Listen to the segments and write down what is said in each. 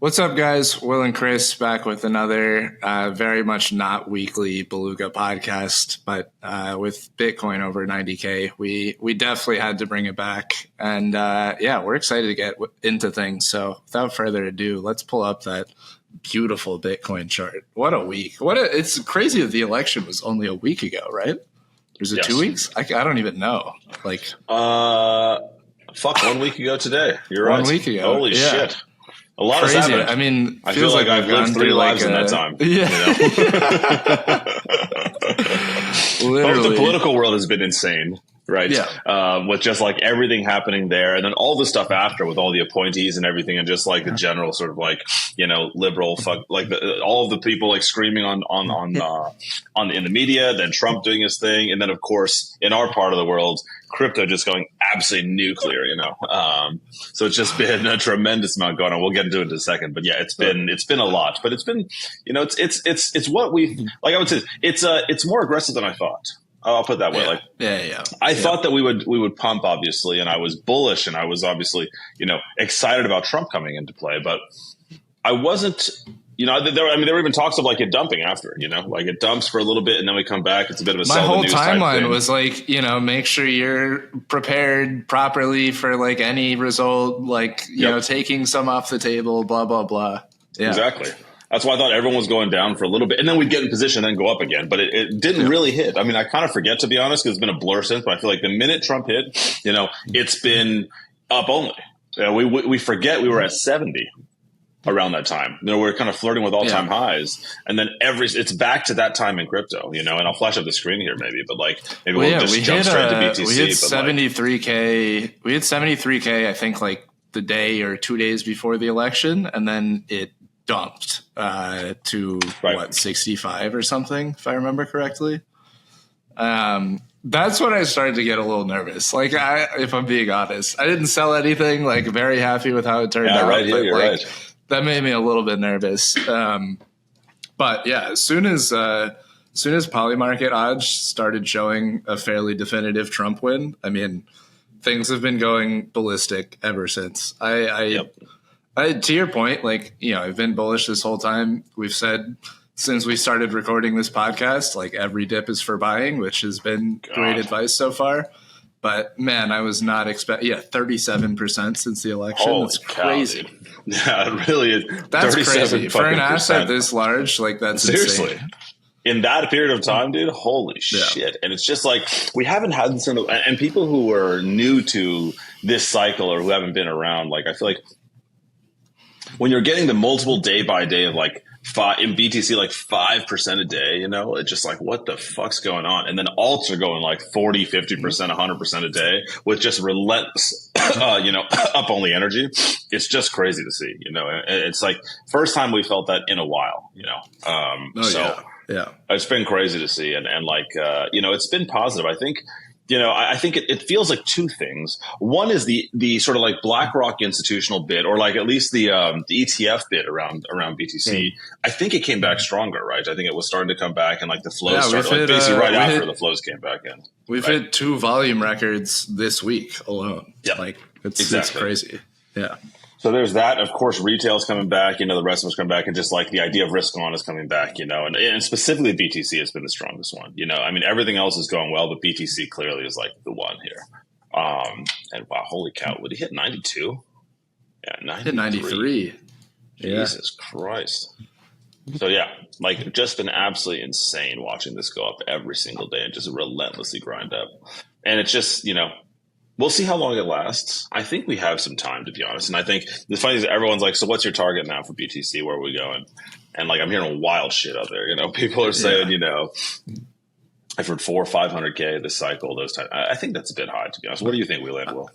What's up, guys? Will and Chris back with another very much not weekly Beluga podcast, but with Bitcoin over 90K, we definitely had to bring it back. And yeah, we're excited to get into things. So without further ado, let's pull up that beautiful Bitcoin chart. What a week. It's crazy that the election was only a week ago, right? Was it 2 weeks? I don't even know. Fuck, 1 week ago today. You're right. 1 week ago. Holy shit. A lot Crazy. has happened. I mean, I feel like I've lived 3 lives in that time. Yeah. Literally. The political world has been insane, right? Yeah. With just like everything happening there, and then all the stuff after with all the appointees and everything, and just like the general sort of like, liberal fuck, like all of the people like screaming in the media, then Trump doing his thing, and then of course in our part of the world, crypto just going absolutely nuclear, so it's just been a tremendous amount going on. We'll get into it in a second, but yeah, it's been a lot, but it's been, it's what we like. I would say it's more aggressive than I thought. I'll put it that way. I thought that we would pump, obviously, and I was bullish, and I was obviously, excited about Trump coming into play, but I wasn't. There were even talks of like it dumping after, like it dumps for a little bit and then we come back. It's a bit of a my whole timeline was like, make sure you're prepared properly for like any result, like, taking some off the table, blah, blah, blah. Yeah, exactly. That's why I thought everyone was going down for a little bit, and then we'd get in position and then go up again. But it didn't really hit. I mean, I kind of forget, to be honest, because it's been a blur since. But I feel like the minute Trump hit, it's been up only. We forget we were at 70 around that time. We're kind of flirting with all-time highs, and then it's back to that time in crypto. And I'll flash up the screen here, maybe, but we'll just jump straight to BTC. We hit 73K. We hit 73K. I think like the day or 2 days before the election, and then it dumped to 65 or something, if I remember correctly. That's when I started to get a little nervous. Like, if I'm being honest, I didn't sell anything. Like, very happy with how it turned out. Right here, you're right. That made me a little bit nervous. But yeah, as soon as Polymarket odds started showing a fairly definitive Trump win, I mean, things have been going ballistic ever since. To your point, like, I've been bullish this whole time. We've said since we started recording this podcast, like, every dip is for buying, which has been great advice so far. But man, I was not expecting. 37% since the election. Holy that's crazy. Cow, yeah, it really is. That's crazy for an asset this large. Like, that's seriously insane. In that period of time, dude. Holy shit! And it's just like we haven't had this sort of, and people who are new to this cycle or who haven't been around. Like, I feel like when you're getting the multiple day by day of like in BTC, like 5% a day, it's just like, what the fuck's going on? And then alts are going like 40, 50%, 100% a day with just relentless, up only energy. It's just crazy to see, it's like first time we felt that in a while, it's been crazy to see. And it's been positive. I think, I think it feels like two things. One is the sort of like BlackRock institutional bit, or like at least the ETF bit around BTC. I think it came back stronger, right? I think it was starting to come back, and like the flows started like basically right after the flows came back in. We've hit 2 volume records this week alone. Yeah, like it's crazy. Yeah. So there's that. Of course, retail's coming back. The rest of us coming back, and just like the idea of risk on is coming back. And specifically BTC has been the strongest one. I mean, everything else is going well, but BTC clearly is like the one here. And wow, holy cow! Would he hit 92? Yeah, 93. Jesus Christ! So yeah, like just been absolutely insane watching this go up every single day and just relentlessly grind up. And it's just we'll see how long it lasts. I think we have some time, to be honest. And I think the funny is everyone's like, so what's your target now for BTC? Where are we going? And like, I'm hearing wild shit out there. People are saying, I've heard 400K or 500K this cycle, those times. I think that's a bit high, to be honest. What do you think we land, Will?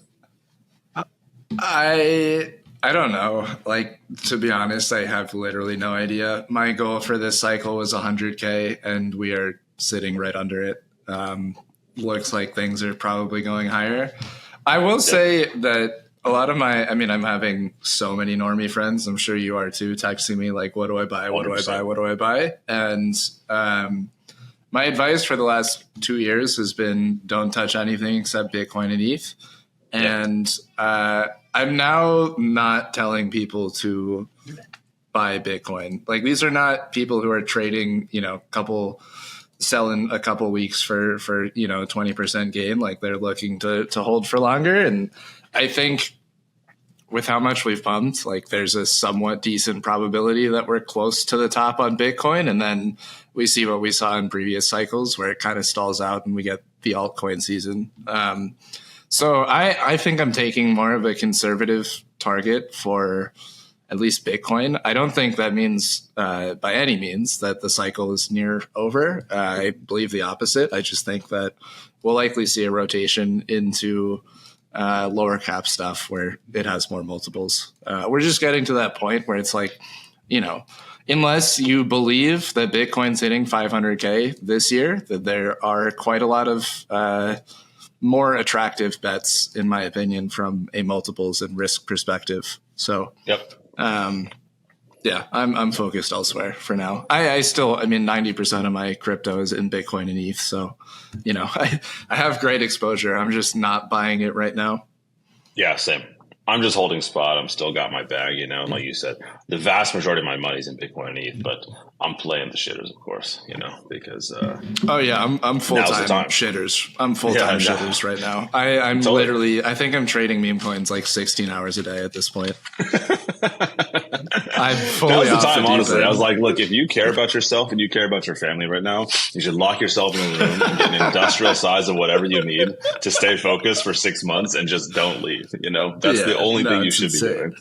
I don't know. Like, to be honest, I have literally no idea. My goal for this cycle was 100K, and we are sitting right under it. Looks like things are probably going higher. I will say that a lot of I'm having so many normie friends, I'm sure you are too, texting me like, what do I buy? What 100%. Do I buy? What do I buy? And my advice for the last 2 years has been don't touch anything except Bitcoin and ETH. And I'm now not telling people to buy Bitcoin. Like, these are not people who are trading, selling a couple weeks for 20% gain. Like, they're looking to hold for longer. And I think with how much we've pumped, like, there's a somewhat decent probability that we're close to the top on Bitcoin. And then we see what we saw in previous cycles where it kind of stalls out and we get the altcoin season. So I think I'm taking more of a conservative target for at least Bitcoin. I don't think that means by any means that the cycle is near over. I believe the opposite. I just think that we'll likely see a rotation into lower cap stuff where it has more multiples. We're just getting to that point where it's like, unless you believe that Bitcoin's hitting 500K this year, that there are quite a lot of more attractive bets, in my opinion, from a multiples and risk perspective. So, I'm focused elsewhere for now. I still, 90% of my crypto is in Bitcoin and ETH. So, I have great exposure. I'm just not buying it right now. Yeah, same. I'm just holding spot. I'm still got my bag, like you said, the vast majority of my money's in Bitcoin and ETH, but I'm playing the shitters, of course, because I'm full-time shitters. I'm full-time shitters right now. I'm totally. Literally, I think I'm trading meme coins like 16 hours a day at this point. I'm fully that was the time, honestly. I was like, look, if you care about yourself and you care about your family right now, you should lock yourself in a room and get an industrial size of whatever you need to stay focused for 6 months and just don't leave. That's the only thing you should be doing.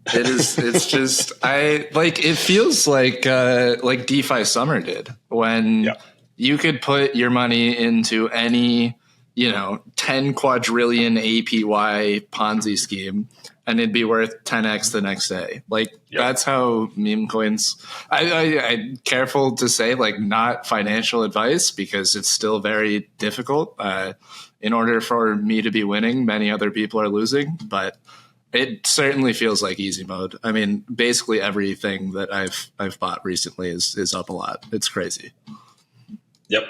It is. It's just it feels like DeFi summer did when you could put your money into any 10 quadrillion APY Ponzi scheme and it'd be worth 10x the next day. That's how meme coins. I'm careful to say not financial advice because it's still very difficult. In order for me to be winning, many other people are losing, but it certainly feels like easy mode. Basically everything that I've bought recently is up a lot. It's crazy. Yep.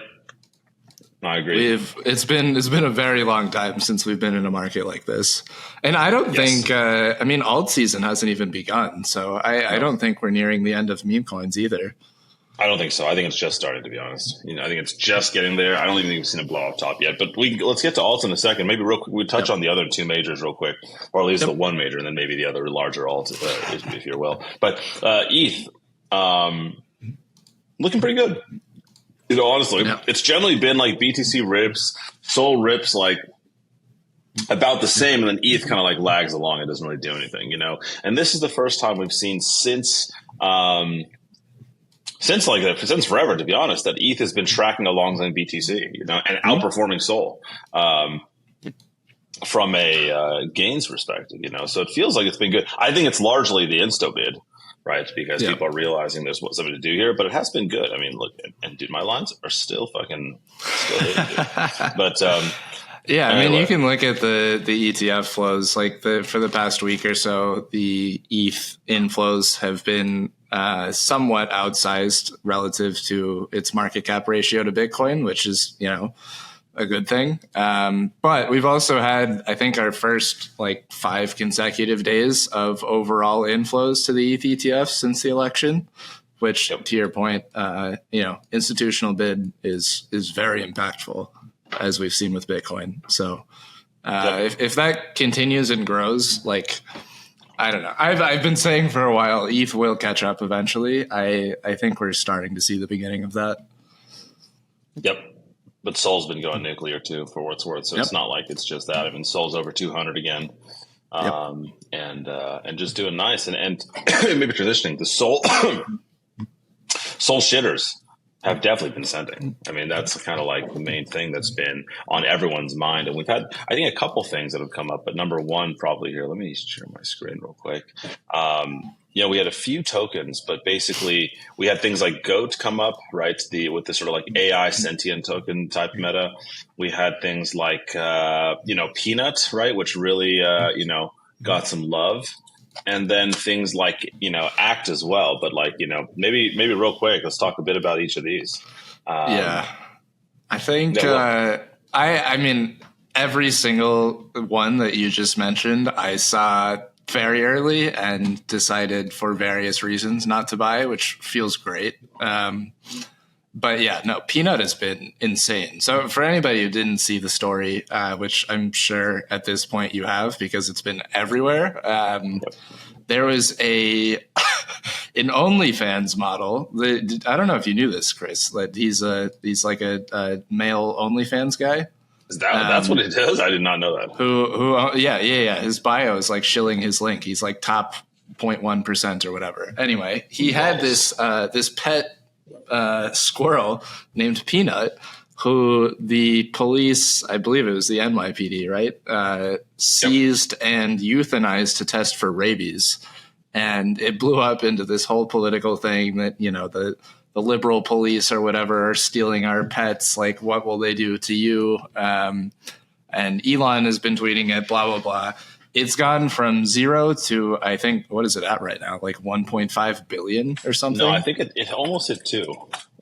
I agree. It's been a very long time since we've been in a market like this. And I don't think alt season hasn't even begun. So I don't think we're nearing the end of meme coins either. I don't think so. I think it's just starting, to be honest. I think it's just getting there. I don't even think we've seen a blow off top yet. But let's get to alts in a second. Maybe real quick, we touch on the other two majors real quick, or at least the one major, and then maybe the other larger alt, if you will. But ETH, looking pretty good. Honestly, it's generally been like BTC rips, Sol rips about the same, and then ETH kind of lags along. It doesn't really do anything, And this is the first time we've seen since forever, to be honest, that ETH has been tracking alongside BTC, and outperforming Sol from a gains perspective, So it feels like it's been good. I think it's largely the insto bid. Right, because people are realizing there's something to do here, but it has been good. Look, and dude, my lines are still hitting, dude. But anyway. You can look at the ETF flows. For the past week or so, the ETH inflows have been somewhat outsized relative to its market cap ratio to Bitcoin, which is a good thing. But we've also had, I think, our first 5 consecutive days of overall inflows to the ETH ETF since the election, which to your point, institutional bid is very impactful, as we've seen with Bitcoin. So if that continues and grows, I don't know. I've been saying for a while, ETH will catch up eventually. I think we're starting to see the beginning of that. Yep. But Sol's been going nuclear too, for what it's worth. So it's not like it's just that. Sol's over 200 again, and just doing nice. And maybe transitioning the Sol shitters have definitely been sending. That's kind of the main thing that's been on everyone's mind. And we've had, I think, a couple things that have come up. But number one, probably here. Let me share my screen real quick. We had a few tokens, but basically we had things like GOAT come up, right? With the sort of AI sentient token type meta. We had things like, PNUT, right? Which really, got some love. And then things like, ACT as well. But maybe real quick, let's talk a bit about each of these. I think, every single one that you just mentioned, I saw very early and decided for various reasons not to buy, which feels great. But yeah, no, PNUT has been insane. So for anybody who didn't see the story, which I'm sure at this point you have because it's been everywhere, there was an OnlyFans model. I don't know if you knew this, Chris. That he's like a male OnlyFans guy. That's what it is? I did not know that. Yeah. His bio is like shilling his link. He's like top 0.1% or whatever. Anyway, he had this pet squirrel named Peanut, who the police, I believe it was the NYPD, right, seized and euthanized to test for rabies. And it blew up into this whole political thing that, the liberal police or whatever are stealing our pets. Like, what will they do to you? And Elon has been tweeting it, blah, blah, blah. It's gone from 0 to, I think, what is it at right now? Like 1.5 billion or something? No, I think it almost hit 2.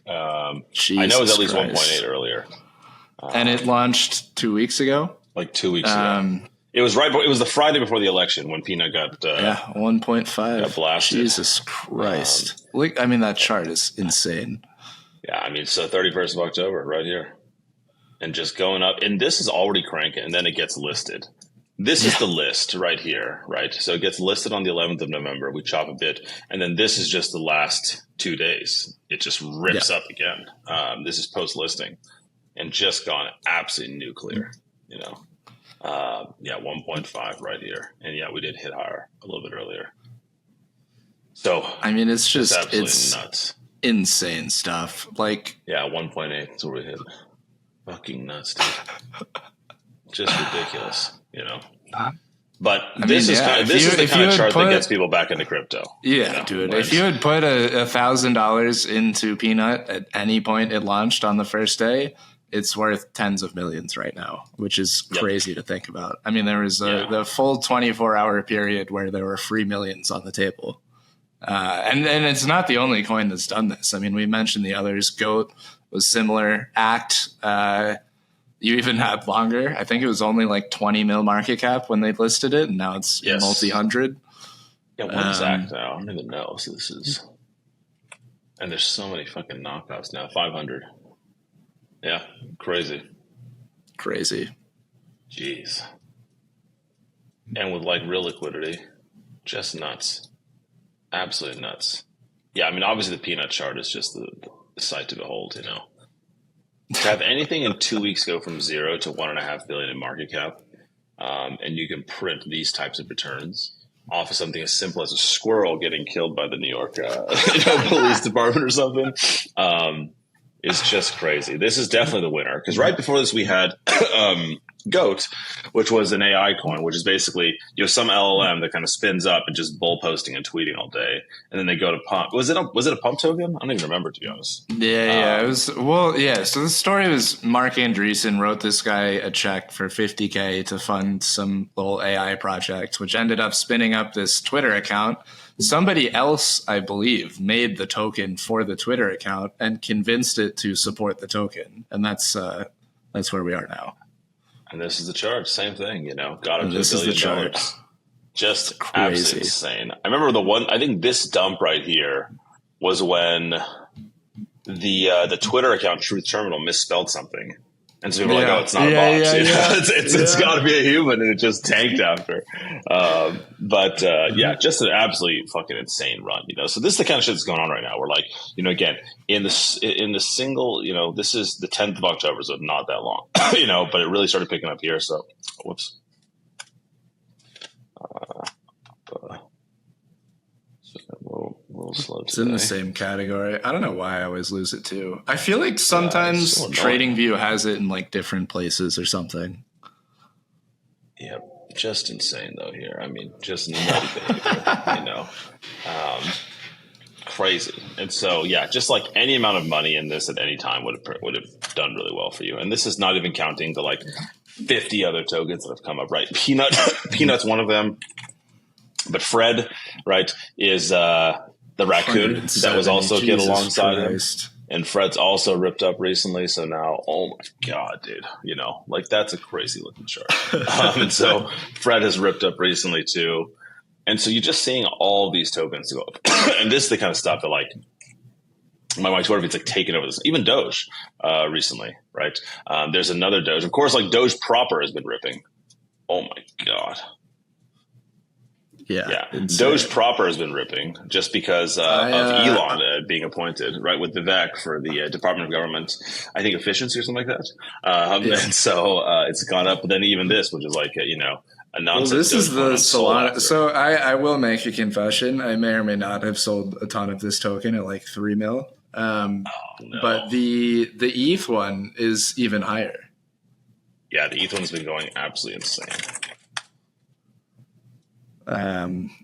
I know it was at least 1.8 earlier. And it launched 2 weeks ago? Like 2 weeks ago. It was it was the Friday before the election when Peanut got 1.5. Got blasted. Jesus Christ. That chart is insane. Yeah, so 31st of October right here. And just going up. And this is already cranking, and then it gets listed. This is the list right here, right? So it gets listed on the 11th of November. We chop a bit. And then this is just the last 2 days. It just rips up again. This is post-listing. And just gone absolutely nuclear, 1.5 right here. And we did hit higher a little bit earlier. So it's nuts. Insane stuff. 1.8 is where we hit. Fucking nuts, dude. Just ridiculous, But this is the kind of chart that gets people back into crypto. Yeah, dude. If you had put $1,000 into Peanut at any point it launched on the first day, it's worth tens of millions right now, which is crazy to think about. There was the full 24-hour period where there were free millions on the table. And it's not the only coin that's done this. We mentioned the others. GOAT was similar. ACT, you even had longer. I think it was only like 20 mil market cap when they listed it, and now it's multi-hundred. Yeah, what is ACT now? I don't even know. So this is... And there's so many fucking knockouts now. 500. Yeah, crazy. Jeez. And with real liquidity, just nuts. Absolutely nuts. Yeah, obviously the Peanut chart is just the sight to behold, To have anything in 2 weeks go from 0 to 1.5 billion in market cap, and you can print these types of returns off of something as simple as a squirrel getting killed by the New York police department or something, is just crazy. This is definitely the winner, because right before this we had GOAT, which was an AI coin, which is basically some LLM that kind of spins up and just bull posting and tweeting all day, and then they go to pump. Was it a pump token? I don't even remember, to be honest. It was. So the story was Mark Andreessen wrote this guy a check for $50K to fund some little AI project, which ended up spinning up this Twitter account. Somebody else, I believe, made the token for the Twitter account and convinced it to support the token, and that's where we are now. And this is the chart. Same thing, got up to $1 billion. Just absolutely insane. I remember I think this dump right here was when the Twitter account Truth Terminal misspelled something. And so people were like, oh, it's not a bot. It's got to be a human, and it just tanked after. Just an absolutely fucking insane run, So this is the kind of shit that's going on right now. We're again, in the single, this is the 10th of October, so not that long, but it really started picking up here. So, whoops. A little slow today. It's in the same category. I don't know why I always lose it too. I feel like sometimes TradingView has it in different places or something. Yeah, just insane though here. Just nutty behavior, crazy. And so, just any amount of money in this at any time would have done really well for you. And this is not even counting the 50 other tokens that have come up, right? Peanut's one of them. But Fred, right, is the raccoon that was also a kid alongside him. And Fred's also ripped up recently. So now, oh my God, dude, that's a crazy looking chart. And so Fred has ripped up recently too. And so you're just seeing all these tokens go up. And this is the kind of stuff that like my Twitter feed's like taken over this. Even Doge recently, right? There's another Doge. Of course, like Doge proper has been ripping. Oh my God. Yeah. Doge proper has been ripping just because of Elon being appointed, right, with Vivek for the Department of Government, I think efficiency or something like that. And so it's gone up. But then even this, which is like, a nonsense. Well, this is the Solana. So I will make a confession. I may or may not have sold a ton of this token at like 3 mil. No. But the ETH one is even higher. Yeah, the ETH one's been going absolutely insane.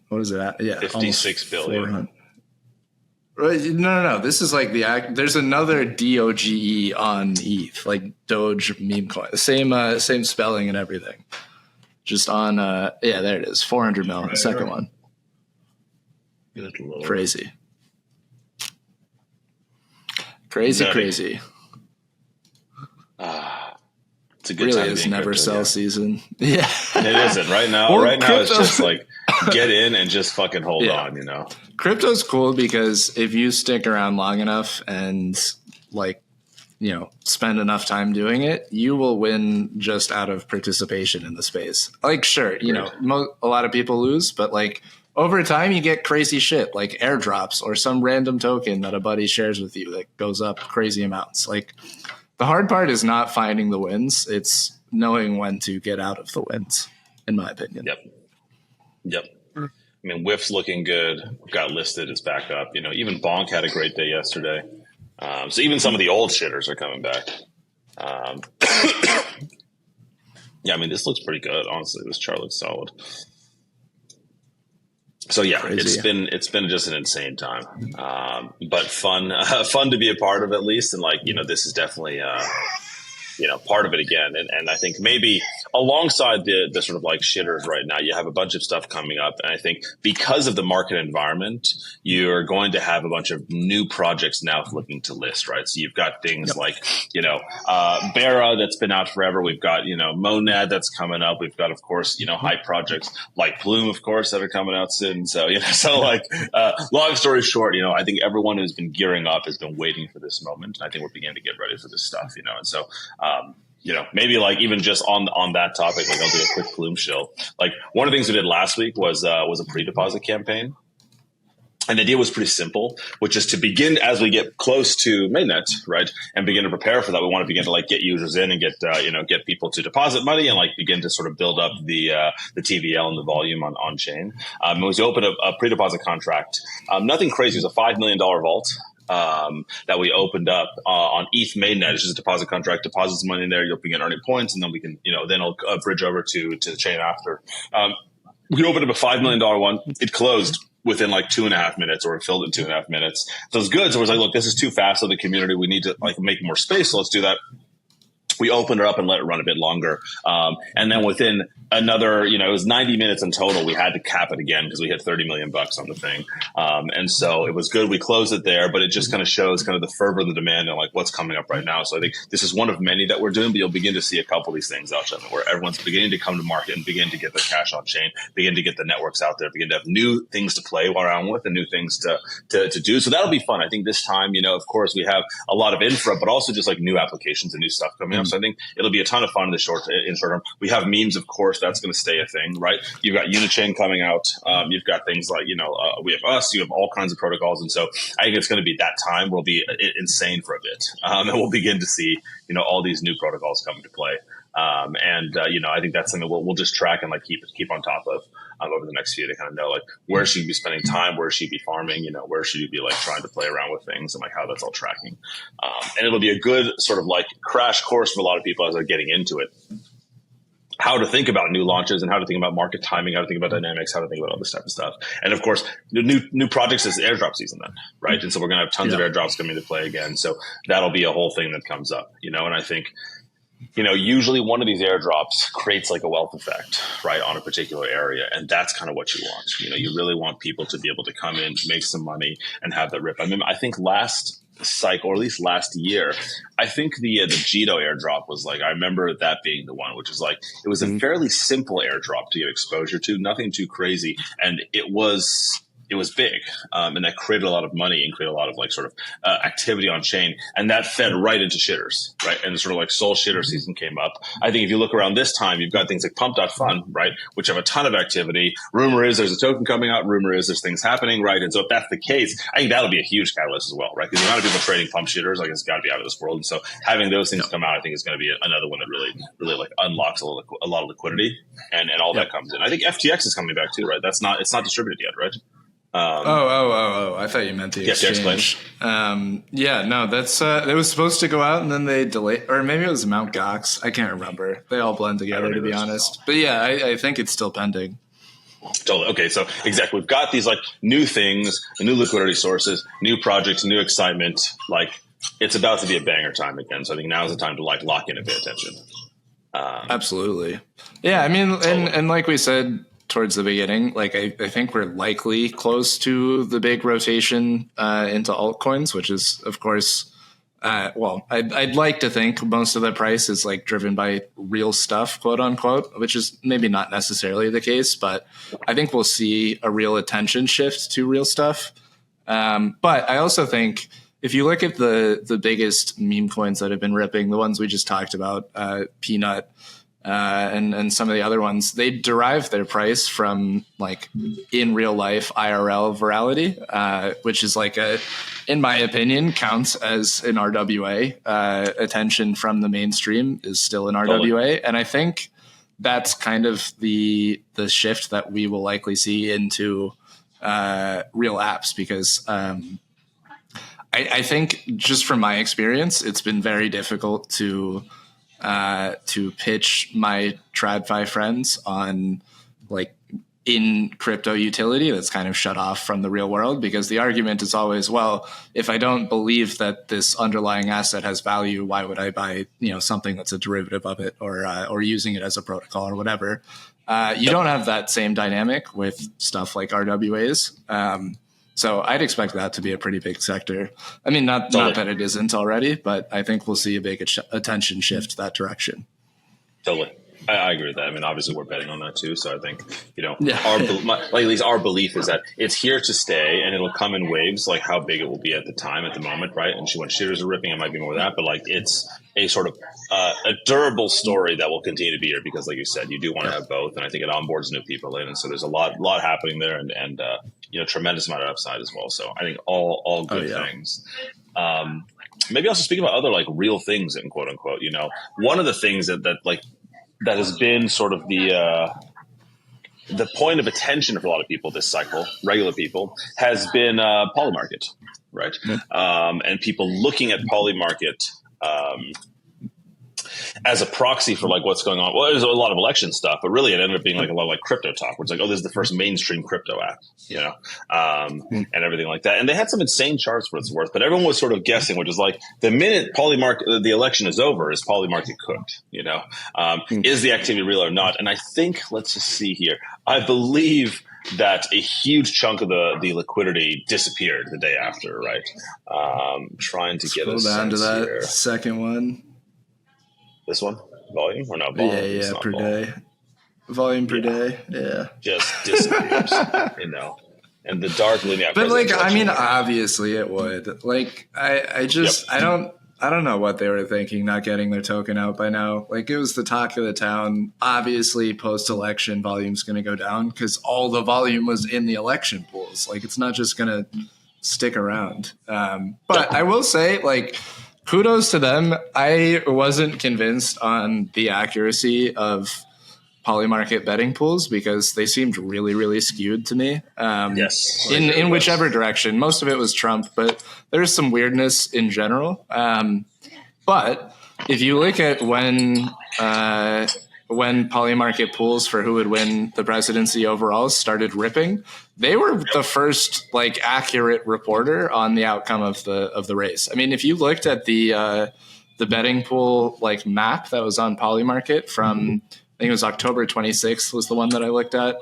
What is it at? Yeah, 56 billion. No. This is like there's another DOGE on ETH, like Doge meme coin. Same spelling and everything. Just on, there it is. 400 mil, the second one. Good Lord. Crazy. It's a good really time is to be in never crypto, sell season. Yeah. It isn't. Right now, Well, it's just like get in and just fucking hold on, Crypto's cool because if you stick around long enough and like, spend enough time doing it, you will win just out of participation in the space. Like, sure, a lot of people lose, but like over time you get crazy shit like airdrops or some random token that a buddy shares with you that goes up crazy amounts. Like the hard part is not finding the wins. It's knowing when to get out of the wins, in my opinion. Yep. I mean, WIF's looking good. Got listed. It's back up. Even Bonk had a great day yesterday. So even some of the old shitters are coming back. Yeah, I mean, this looks pretty good. Honestly, this chart looks solid. So yeah, crazy. It's been just an insane time, but fun to be a part of at least. And like, this is definitely, part of it again. And I think maybe alongside the sort of like shitters right now, you have a bunch of stuff coming up. And I think because of the market environment, you're going to have a bunch of new projects now looking to list, right? So you've got things like, Barra that's been out forever. We've got, Monad that's coming up. We've got, of course, hype projects like Plume, of course, that are coming out soon. So, long story short, I think everyone who's been gearing up has been waiting for this moment. I think we're beginning to get ready for this stuff, and so, maybe like even just on that topic, like I'll do a quick Plume shill. Like one of the things we did last week was a pre-deposit campaign. And the idea was pretty simple, which is to begin as we get close to mainnet, right, and begin to prepare for that. We want to begin to like get users in and get people to deposit money and like begin to sort of build up the TVL and the volume on chain. It was to open a pre-deposit contract. Nothing crazy. It was a $5 million vault. That we opened up on ETH mainnet. It's just a deposit contract, deposits money in there. You'll begin earning points, and then we can, then I'll bridge over to the chain after. We opened up a $5 million one. It closed within like 2.5 minutes, or it filled in 2.5 minutes. So it's good. So it was like, look, this is too fast for the community. We need to like make more space. So let's do that. We opened it up and let it run a bit longer. And then within another, it was 90 minutes in total. We had to cap it again because we hit 30 million bucks on the thing. And so it was good. We closed it there, but it just kind of shows kind of the fervor of the demand and like what's coming up right now. So I think this is one of many that we're doing, but you'll begin to see a couple of these things out there where everyone's beginning to come to market and begin to get the cash on chain, begin to get the networks out there, begin to have new things to play around with and new things to do. So that'll be fun. I think this time, of course we have a lot of infra, but also just like new applications and new stuff coming up. So I think it'll be a ton of fun in the short term. We have memes, of course, that's going to stay a thing, right? You've got UNIChain coming out. You've got things like, we have us, you have all kinds of protocols. And so I think it's going to be that time will be insane for a bit. And we'll begin to see, all these new protocols come into play. I think that's something we'll just track and like keep on top of over the next few to kind of know like where should you be spending time, where should you be farming, where should you be like trying to play around with things and like how that's all tracking. And it'll be a good sort of like crash course for a lot of people as they're getting into it. How to think about new launches and how to think about market timing, how to think about dynamics, how to think about all this type of stuff. And of course, the new projects is airdrop season then, right? And so we're going to have tons of airdrops coming into play again. So that'll be a whole thing that comes up, and I think, usually one of these airdrops creates like a wealth effect, right, on a particular area. And that's kind of what you want. You really want people to be able to come in, make some money and have that rip. I mean, I think last cycle, or at least last year, I think the Jito airdrop was like, I remember that being the one, which was like, it was a fairly simple airdrop to get exposure to, nothing too crazy. And it was big. And that created a lot of money and created a lot of like sort of activity on chain. And that fed right into shitters, right? And sort of like Soul shitter season came up. I think if you look around this time, you've got things like Pump.fun, right? Which have a ton of activity. Rumor is there's a token coming out. Rumor is there's things happening, right? And so if that's the case, I think that'll be a huge catalyst as well, right? Because the amount of people trading pump shitters, like, it's got to be out of this world. And so having those things come out, I think is going to be another one that really like unlocks a lot of liquidity and all that comes in. I think FTX is coming back too, right? It's not distributed yet, right? I thought you meant the exchange. That's it was supposed to go out and then they delayed, or maybe it was Mt. Gox. I can't remember. They all blend together, to be honest. But yeah, I think it's still pending. Totally. Okay, so exactly, we've got these like new things, new liquidity sources, new projects, new excitement. Like, it's about to be a banger time again. So I think now is the time to like lock in and pay attention. Absolutely. Yeah, I mean, and like we said towards the beginning, like I think we're likely close to the big rotation into altcoins, which is, of course, I'd like to think most of the price is like driven by real stuff, quote unquote, which is maybe not necessarily the case, but I think we'll see a real attention shift to real stuff. But I also think if you look at the biggest meme coins that have been ripping, the ones we just talked about, PNUT, and some of the other ones, they derive their price from like in real life IRL virality, which is like in my opinion, counts as an RWA. Attention from the mainstream is still an RWA. And I think that's kind of the shift that we will likely see into real apps, because I think just from my experience, it's been very difficult to pitch my TradFi friends on like in crypto utility that's kind of shut off from the real world, because the argument is always, well, if I don't believe that this underlying asset has value, why would I buy, something that's a derivative of it, or using it as a protocol or whatever? You don't have that same dynamic with stuff like RWAs. So I'd expect that to be a pretty big sector. I mean, not that it isn't already, but I think we'll see a big attention shift that direction. Totally. I agree with that. I mean, obviously we're betting on that too. So I think, at least our belief is that it's here to stay and it'll come in waves, like how big it will be at the moment. Right. And when shitters are ripping, it might be more of that, but like it's a sort of a durable story that will continue to be here, because like you said, you do want to have both. And I think it onboards new people in. And so there's a lot happening there, and tremendous amount of upside as well. So I think all good things. Maybe also speaking about other like real things, in quote unquote, one of the things that has been sort of the point of attention for a lot of people this cycle, regular people, has been Polymarket, right? And people looking at Polymarket as a proxy for like what's going on. Well, there's a lot of election stuff, but really it ended up being like a lot of like crypto talk, where it's like, oh, this is the first mainstream crypto app, and everything like that. And they had some insane charts for its worth, but everyone was sort of guessing, which is like, the minute the election is over, is Polymarket cooked? Is the activity real or not? And I think, let's just see here, I believe that a huge chunk of the liquidity disappeared the day after, right? Trying to get us down to that here. Second one. This one? Volume or no? Volume? Yeah, per day. Volume per day, yeah. Just disappears, And the dark linear. But like, I mean, obviously it would. Like, I just, I don't know what they were thinking, not getting their token out by now. Like, it was the talk of the town. Obviously, post-election, volume's going to go down because all the volume was in the election pools. Like, it's not just going to stick around. But I will say, like, kudos to them. I wasn't convinced on the accuracy of Polymarket betting pools, because they seemed really, really skewed to me. Yes. In whichever direction. Most of it was Trump, but there's some weirdness in general. But if you look at when Polymarket pools for who would win the presidency overall started ripping, they were the first like accurate reporter on the outcome of the race. I mean, if you looked at the betting pool like map that was on Polymarket from, I think it was October 26th was the one that I looked at,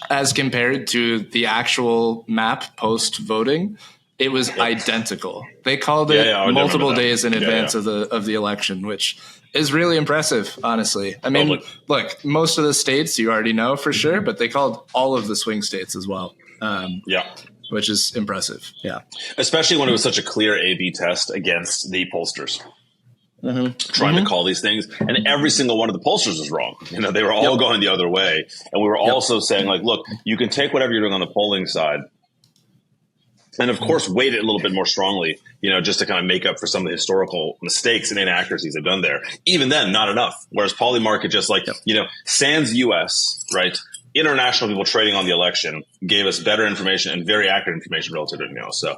as compared to the actual map post voting, it was identical. They called it multiple days in advance of the election, which is really impressive, honestly. I mean, look, most of the states you already know for sure, but they called all of the swing states as well. Which is impressive. Yeah. Especially when it was such a clear A/B test against the pollsters. Trying to call these things, and every single one of the pollsters was wrong. You know, they were all going the other way, and we were also saying, like, look, you can take whatever you're doing on the polling side, and of course, weight it a little bit more strongly. You know, just to kind of make up for some of the historical mistakes and inaccuracies they've done there. Even then, not enough. Whereas Polymarket, just like you know, sans US, right? International people trading on the election gave us better information and very accurate information relative to everything else. So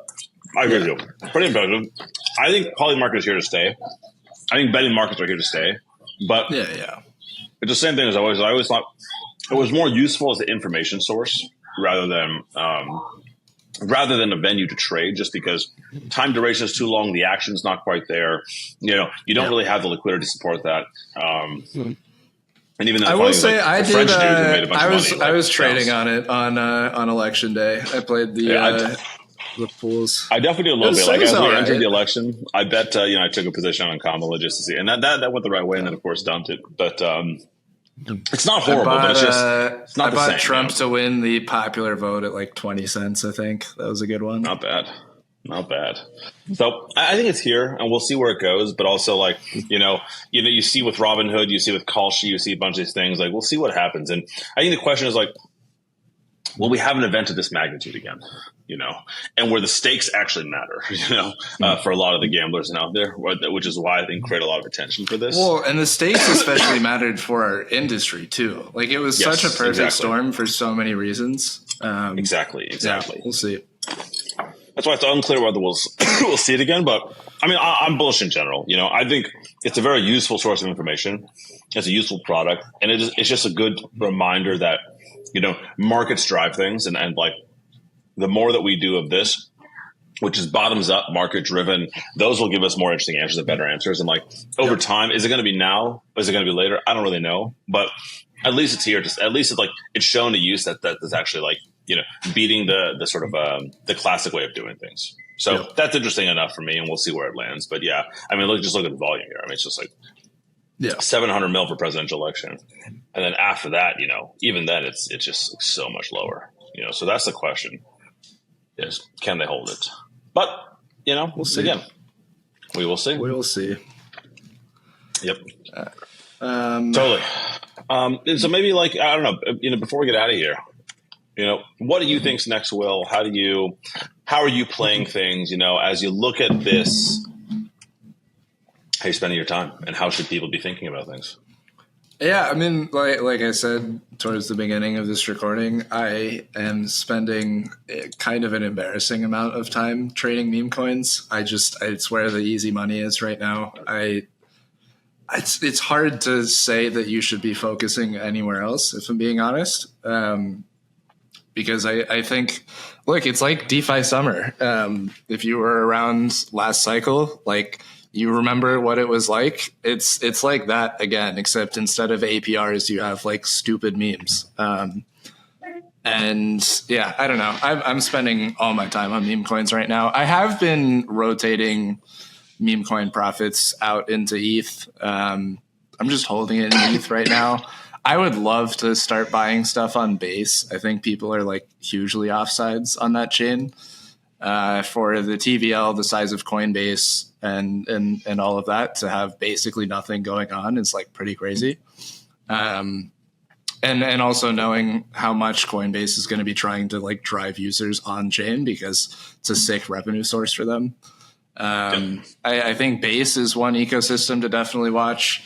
I agree with you. Pretty impressive. I think Polymarket is here to stay. I think betting markets are here to stay, but it's the same thing as always. I always thought it was more useful as an information source rather than a venue to trade. Just because time duration is too long, the action's not quite there. You know, you don't really have the liquidity to support that. And even I will say, I did. I was trading on it on election day. I played the pools. I definitely did a little bit. Like as we entered the election, I bet I took a position on Kamala just to see, and that went the right way, and then of course dumped it. But it's not horrible, but it's not the same. I bought Trump to win the popular vote at like 20 cents. I think that was a good one. Not bad. So I think it's here, and we'll see where it goes. But also, like you see with Robinhood, you see with Kalshi, you see a bunch of these things. Like we'll see what happens, and I think the question is like, will we have an event of this magnitude again? You know, and where the stakes actually matter, for a lot of the gamblers out there, which is why I think create a lot of attention for this. Well, and the stakes especially mattered for our industry too. Like it was such a perfect storm for so many reasons. Exactly. Yeah, we'll see. That's why it's unclear whether we'll see it again. But I mean, I'm bullish in general. You know, I think it's a very useful source of information. It's a useful product, and it's just a good reminder that markets drive things, and like. The more that we do of this, which is bottoms up, market driven, those will give us more interesting answers and better answers. And like over time, is it going to be now? Is it going to be later? I don't really know, but at least it's here. At least it's shown to use that is actually like, beating the sort of the classic way of doing things. So that's interesting enough for me, and we'll see where it lands. But yeah, I mean, look at the volume here. I mean, it's just like 700 mil for presidential election. And then after that, even then it's just so much lower, so that's the question. Is can they hold it? But we'll see. Again, we will see. We will see. Yep. Totally. And so maybe like I don't know. Before we get out of here, what do you think's next, Will? How are you playing things? As you look at this, how are you spending your time, and how should people be thinking about things? Yeah, I mean, like I said towards the beginning of this recording, I am spending kind of an embarrassing amount of time trading meme coins. It's where the easy money is right now. It's hard to say that you should be focusing anywhere else, if I'm being honest, because I think, look, it's like DeFi summer. If you were around last cycle, like. You remember what it was like? It's like that again, except instead of APRs, you have like stupid memes. And yeah, I don't know. I'm spending all my time on meme coins right now. I have been rotating meme coin profits out into ETH. I'm just holding it in ETH right now. I would love to start buying stuff on Base. I think people are like hugely offsides on that chain. For the TVL, the size of Coinbase and all of that, to have basically nothing going on is like pretty crazy. And also knowing how much Coinbase is going to be trying to like drive users on chain because it's a sick revenue source for them. I think Base is one ecosystem to definitely watch.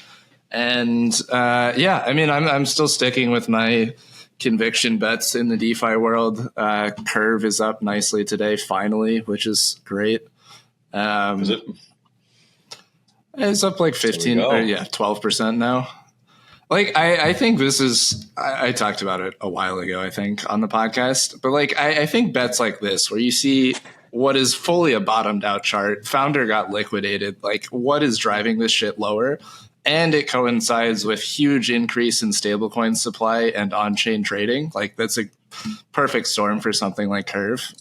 And I mean, I'm still sticking with my conviction bets in the DeFi world. Curve is up nicely today, finally, which is great. Is it? It's up like 15 or 12% now. Like, I think this is, I talked about it a while ago, I think, on the podcast, but like, I think bets like this, where you see what is fully a bottomed out chart, founder got liquidated, like what is driving this shit lower? And it coincides with huge increase in stablecoin supply and on-chain trading. Like that's a perfect storm for something like Curve.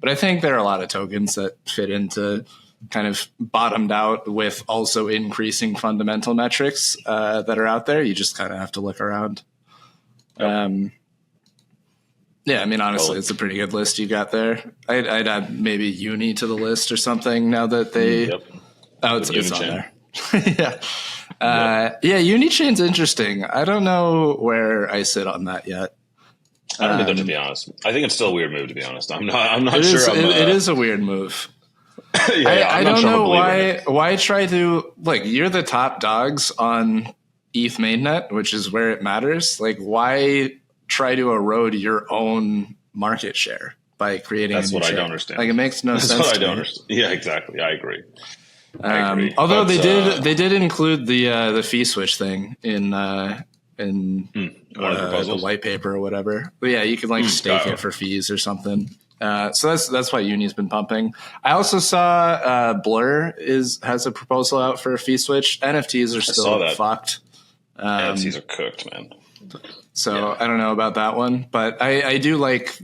But I think there are a lot of tokens that fit into kind of bottomed out with also increasing fundamental metrics that are out there. You just kind of have to look around. Yep. Yeah, I mean, honestly, it's a pretty good list you got there. I'd add maybe Uni to the list or something now that they... Yep. Oh, it's on there. Yeah. UNIChain's interesting. I don't know where I sit on that yet. I don't either, to be honest. I think it's still a weird move, to be honest. I'm not sure. It is a weird move. I don't know why try to, like, you're the top dogs on ETH mainnet, which is where it matters. Like, why try to erode your own market share by creating That's what I don't understand. Like, it makes no sense. That's what I don't understand. Yeah, exactly. I agree. Although they did include the fee switch thing in the white paper or whatever. But yeah, you can like stake it for fees or something. So that's why Uni's been pumping. I also saw Blur has a proposal out for a fee switch. NFTs are still fucked. NFTs are cooked, man. So I don't know about that one, but I do like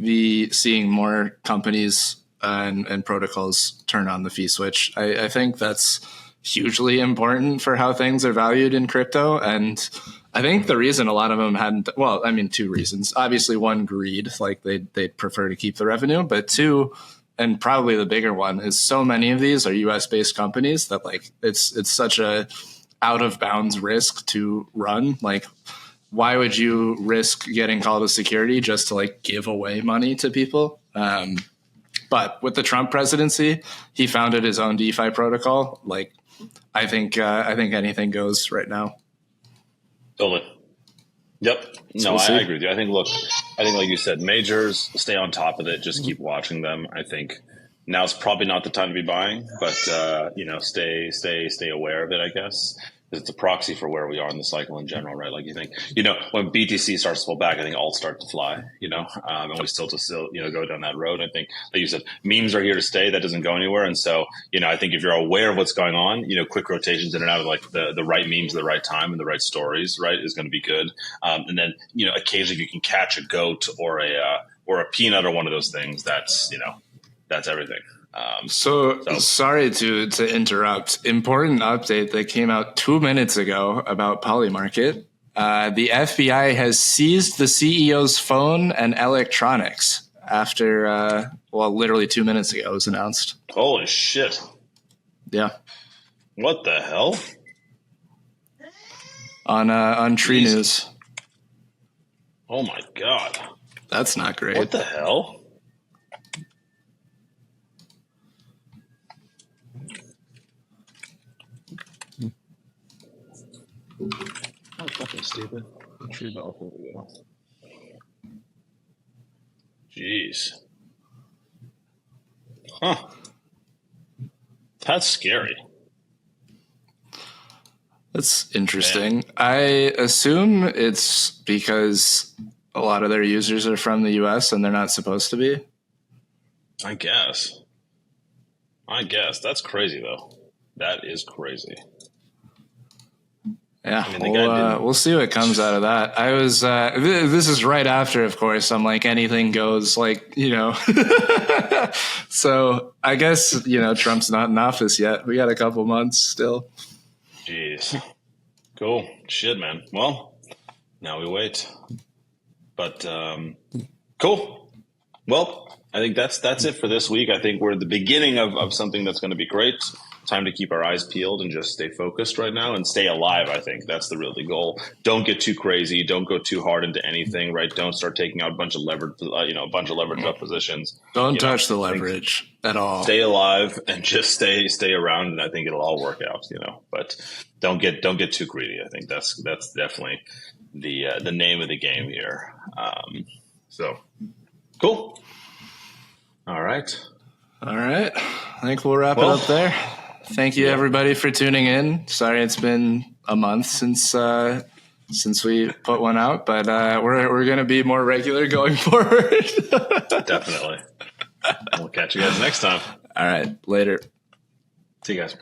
seeing more companies and protocols turn on the fee switch. I think that's hugely important for how things are valued in crypto. And I think the reason a lot of them hadn't, well, I mean, two reasons. Obviously, one, greed, like they'd prefer to keep the revenue. But two, and probably the bigger one, is so many of these are US based companies that like it's such a out of bounds risk to run. Like, why would you risk getting called a security just to like give away money to people? But with the Trump presidency, he founded his own DeFi protocol. Like, I think anything goes right now. Totally. Yep. No, I agree with you. I think like you said, majors, stay on top of it. Just keep watching them. I think now's probably not the time to be buying, but stay aware of it, I guess. It's a proxy for where we are in the cycle in general, right? Like you think, when BTC starts to pull back, I think alts start to fly, and we still go down that road. I think, like you said, memes are here to stay. That doesn't go anywhere. And so, I think if you're aware of what's going on, quick rotations in and out of like the right memes at the right time and the right stories, right, is going to be good. And then, occasionally you can catch a goat or a peanut or one of those things. That's everything. Sorry to interrupt. Important update that came out 2 minutes ago about Polymarket. The FBI has seized the CEO's phone and electronics after, literally 2 minutes ago it was announced. Holy shit. Yeah. What the hell? On Tree News. Oh my God. That's not great. What the hell? Oh, fucking stupid. Jeez. Huh. That's scary. That's interesting. Man. I assume it's because a lot of their users are from the US and they're not supposed to be. I guess. That's crazy, though. That is crazy. Yeah, I mean, we'll see what comes out of that. I was this is right after, of course. I'm like, anything goes, like, So I guess Trump's not in office yet. We got a couple months still. Jeez, cool shit, man. Well, now we wait. But cool. Well, I think that's it for this week. I think we're at the beginning of something that's going to be great. Time to keep our eyes peeled and just stay focused right now and stay alive. I think that's the goal. Don't get too crazy. Don't go too hard into anything, right? Don't start taking out a bunch of leverage up positions. Don't touch the leverage at all. Stay alive and just stay around, and I think it'll all work out. But don't get too greedy. I think that's definitely the name of the game here. So cool. All right. I think we'll wrap it up there. Thank you, everybody, for tuning in. Sorry it's been a month since we put one out, but we're going to be more regular going forward. Definitely. We'll catch you guys next time. All right. Later. See you guys.